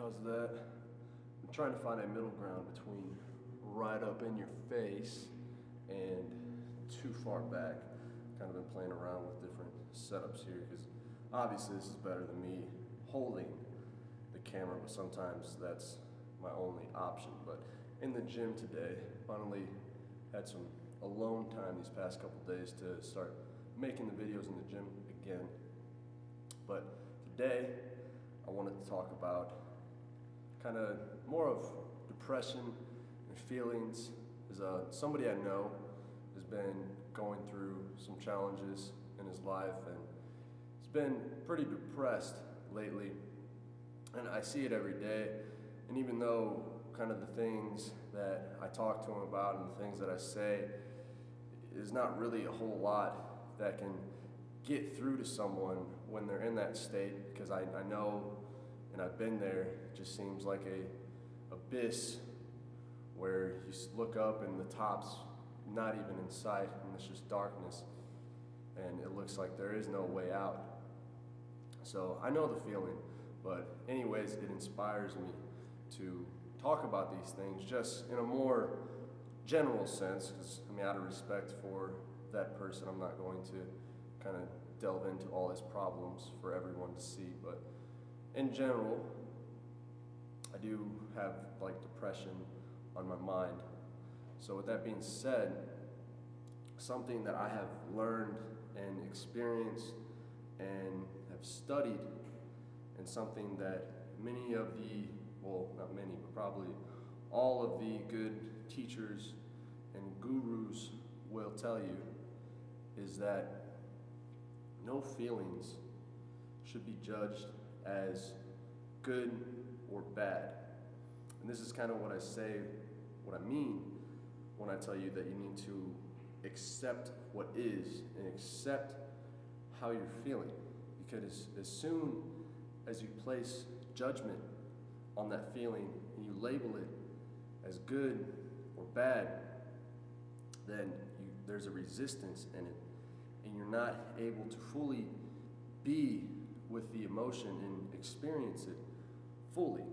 How's that? I'm trying to find a middle ground between right up in your face and too far back. Kind of been playing around with different setups here because obviously this is better than me holding the camera, but sometimes that's my only option. But in the gym today, finally had some alone time these past couple days to start making the videos in the gym again. But today I wanted to talk about kind of more of depression and feelings. As somebody I know has been going through some challenges in his life and he's been pretty depressed lately, and I see it every day. And even though kind of the things that I talk to him about and the things that I say is not really a whole lot that can get through to someone when they're in that state, because I know and I've been there. It just seems like a abyss where you look up and the top's not even in sight and it's just darkness and it looks like there is no way out. So I know the feeling, but anyways, it inspires me to talk about these things just in a more general sense, because I mean, out of respect for that person, I'm not going to kind of delve into all his problems for everyone to see, but in general, I do have like depression on my mind. So with that being said, something that I have learned and experienced and have studied, and something that many of the, well, not many, but probably all of the good teachers and gurus will tell you, is that no feelings should be judged as good or bad. And this is kind of what I say, what I mean when I tell you that you need to accept what is and accept how you're feeling. Because as soon as you place judgment on that feeling and you label it as good or bad, then there's a resistance in it, and you're not able to fully be with the emotion and experience it fully.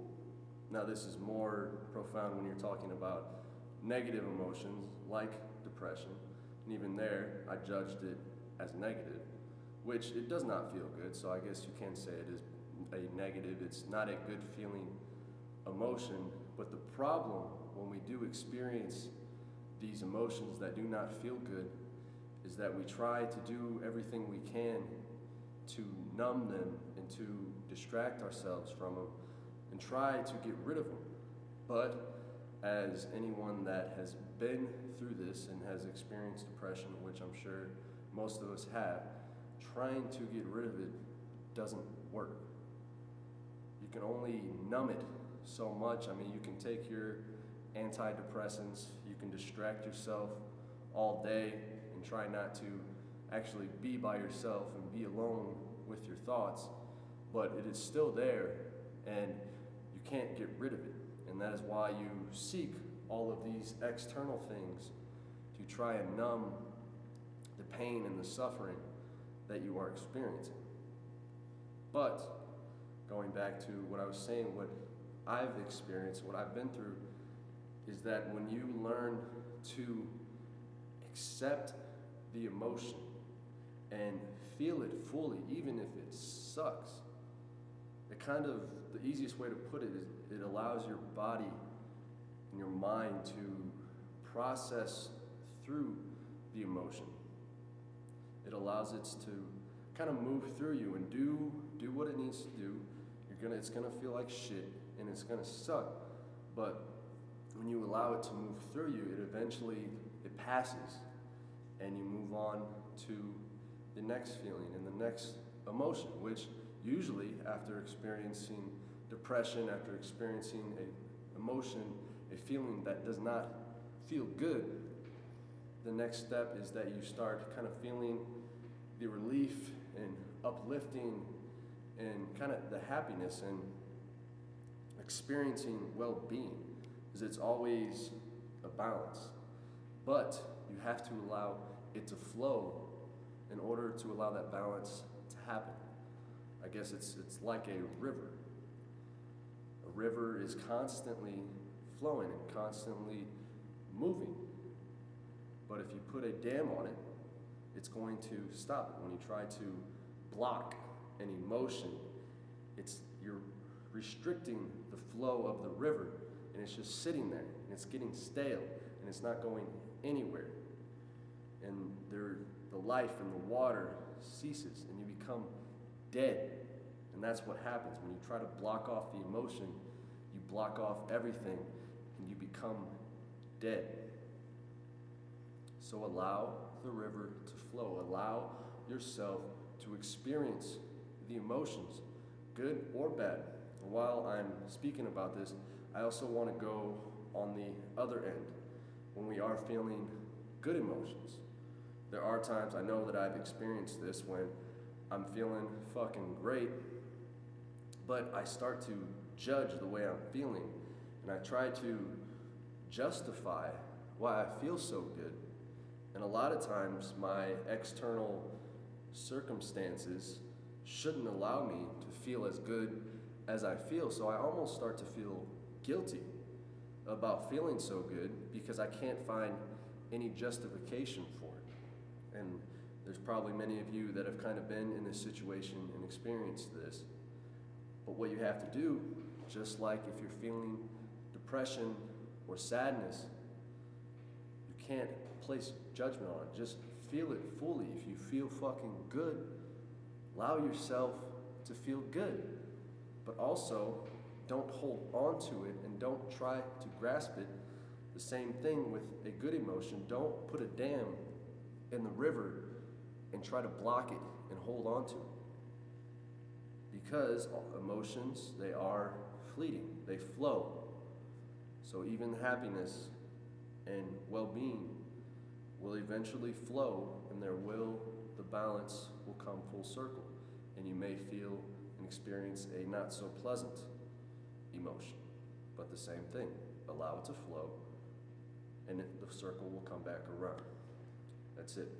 Now, this is more profound when you're talking about negative emotions like depression, and even there I judged it as negative, which it does not feel good, so I guess you can say it is a negative. It's not a good feeling emotion. But the problem when we do experience these emotions that do not feel good is that we try to do everything we can to numb them and to distract ourselves from them and try to get rid of them. But as anyone that has been through this and has experienced depression, which I'm sure most of us have, trying to get rid of it doesn't work. You can only numb it so much. I mean, you can take your antidepressants, you can distract yourself all day and try not to actually be by yourself and be alone with your thoughts, but it is still there and you can't get rid of it. And that is why you seek all of these external things to try and numb the pain and the suffering that you are experiencing. But going back to what I was saying, what I've experienced, what I've been through, is that when you learn to accept the emotion and feel it fully, even if it sucks, the easiest way to put it is it allows your body and your mind to process through the emotion. It allows it to kind of move through you and do what it needs to do. It's gonna feel like shit and it's gonna suck, but when you allow it to move through you, it passes, and you move on to the next feeling and the next emotion, which usually after experiencing depression, after experiencing a emotion, a feeling that does not feel good, the next step is that you start kind of feeling the relief and uplifting and kind of the happiness and experiencing well-being, because it's always a balance. But you have to allow it to flow in order to allow that balance to happen. I guess it's like a river. A river is constantly flowing and constantly moving. But if you put a dam on it, it's going to stop it. When you try to block an emotion, you're restricting the flow of the river, and it's just sitting there, and it's getting stale, and it's not going anywhere. And the life in the water ceases, and you become dead. And that's what happens when you try to block off the emotion. You block off everything, and you become dead. So allow the river to flow. Allow yourself to experience the emotions, good or bad. And while I'm speaking about this, I also want to go on the other end when we are feeling good emotions. There are times, I know that I've experienced this, when I'm feeling fucking great, but I start to judge the way I'm feeling, and I try to justify why I feel so good. And a lot of times my external circumstances shouldn't allow me to feel as good as I feel, so I almost start to feel guilty about feeling so good because I can't find any justification for it. And there's probably many of you that have kind of been in this situation and experienced this. But what you have to do, just like if you're feeling depression or sadness, you can't place judgment on it. Just feel it fully. If you feel fucking good, allow yourself to feel good. But also, don't hold on to it and don't try to grasp it. The same thing with a good emotion. Don't put a dam in the river and try to block it and hold on to it. Because emotions, they are fleeting, they flow. So even happiness and well-being will eventually flow, and the balance will come full circle. And you may feel and experience a not so pleasant emotion, but the same thing. Allow it to flow, and the circle will come back around. That's it.